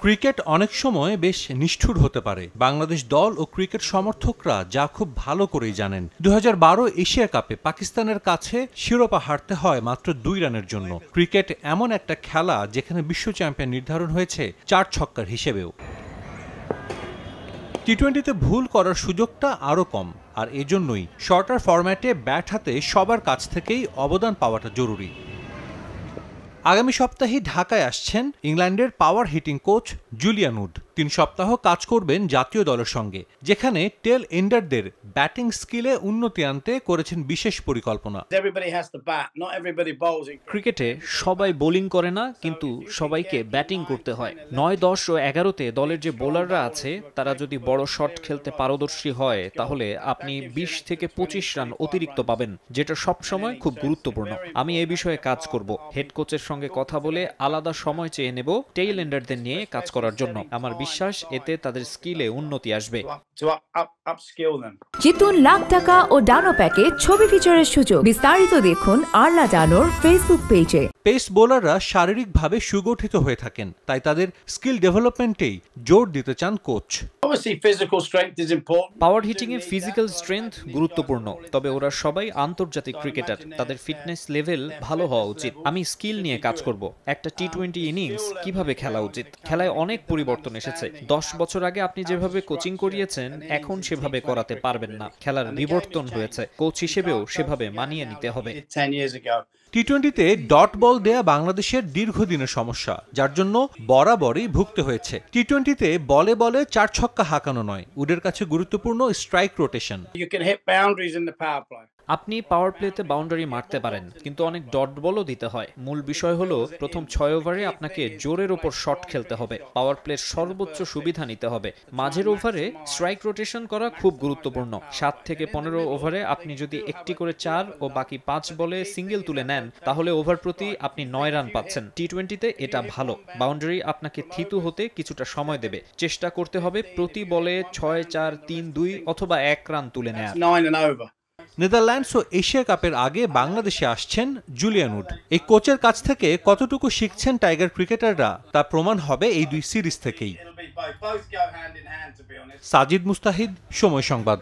Cricket অনেক সময় বেশ নিষ্ঠুর হতে পারে। বাংলাদেশ দল ও ক্রিকেট সমর্থকরা যা খুব ভালো করেই জানেন। 2012 এশিয়া কাপে পাকিস্তানের কাছে শিরোপা হারতে হয় মাত্র 2 রানের জন্য। ক্রিকেট এমন একটা খেলা যেখানে বিশ্ব চ্যাম্পিয়ন নির্ধারণ হয়েছে 4 ছক্কার হিসেবেও। টি-20তে ভুল করার সুযোগটা আরও কম, আর এজন্যই শর্টার ফরম্যাটে ব্যাট হাতে সবার কাছ থেকেই অবদান পাওয়াটা জরুরি। আগামী সপ্তাহেই ঢাকায় আসছেন ইংল্যান্ডের পাওয়ার হিটিং কোচ জুলিয়ান উড। 3 সপ্তাহ কাজ করবেন জাতীয় দলের সঙ্গে, যেখানে টেল এন্ডারদের ব্যাটিং স্কিলে উন্নতি আনতে করেছেন বিশেষ পরিকল্পনা। ক্রিকেটে সবাই বোলিং করে না, কিন্তু সবাইকে ব্যাটিং করতে হয়। 9, 10 ও 11-তে দলের যে বোলাররা আছে তারা যদি বড় শট খেলতে পারদর্শী হয়, তাহলে আপনি 20 থেকে 25 রান অতিরিক্ত পাবেন, যেটা সবসময় খুব গুরুত্বপূর্ণ। আমি এই বিষয়ে কাজ করব। হেড কোচের সঙ্গে কথা বলে আলাদা সময় চেয়ে নেব টেইল এন্ডারদের নিয়ে কাজ করার জন্য। আমার বিশ্বাস এতে তাদের স্কিলে উন্নতি আসবে। জিতুন লাখ টাকা ও ডানো প্যাকেজ ছবি ফিচারের সুযোগ। বিস্তারিত দেখুন আরলা ডানোর ফেসবুক পেজে। পেস বোলাররা শারীরিকভাবে সুগঠিত হয়ে থাকেন, তাই তাদের স্কিল ডেভেলপমেন্টেই জোর দিতে চান coach. Power heating a physical strength গুরুত্বপূর্ণ, তবে ওরা সবাই আন্তর্জাতিক ক্রিকেটার। তাদের ফিটনেস লেভেল ভালো হওয়া উচিত। আমি স্কিল নিয়ে কাজ করব। একটা টি-20 ইনিংস কিভাবে খেলা উচিত। খেলায় অনেক পরিবর্তন এসেছে। 10 বছর আগে আপনি যেভাবে কোচিং করিয়েছেন এখন সেভাবে করাতে পারবেন না। খেলার বিবর্তন হয়েছে, কোচ হিসেবেও সেভাবে মানিয়ে নিতে হবে। টি-20তে ডট বল দেয়া বাংলাদেশের দীর্ঘদিনের সমস্যা, যার জন্য বরাবরই ভুগতে হয়েছে। টি-20তে বলে বলে 4 ছক্কা হাঁকানো নয়, উডের কাছে গুরুত্বপূর্ণ স্ট্রাইক রোটেশন। আপনি পাওয়ার প্লেতে বাউন্ডারি মারতে পারেন, কিন্তু অনেক ডট বলও দিতে হয়। মূল বিষয় হলো প্রথম 6 ওভারে আপনাকে জোরের ওপর শট খেলতে হবে। পাওয়ার প্লের সর্বোচ্চ সুবিধা নিতে হবে। মাঝের ওভারে স্ট্রাইক রোটেশন করা খুব গুরুত্বপূর্ণ। 7 থেকে 15 ওভারে আপনি যদি একটি করে 4 ও বাকি 5 বলে সিঙ্গেল তুলে নেন, তাহলে ওভার প্রতি আপনি 9 রান পাচ্ছেন। টি-20তে এটা ভালো। বাউন্ডারি আপনাকে থিতু হতে কিছুটা সময় দেবে। চেষ্টা করতে হবে প্রতি বলে 6, 4, 3, 2 অথবা 1 রান তুলে নেওয়া। নেদারল্যান্ডস ও এশিয়া কাপের আগে বাংলাদেশে আসছেন জুলিয়ান উড। এই কোচের কাছ থেকে কতটুকু শিখছেন টাইগার ক্রিকেটাররা তা প্রমাণ হবে এই 2 সিরিজ থেকেই। সাজিদ মুস্তাহিদ, সময় সংবাদ।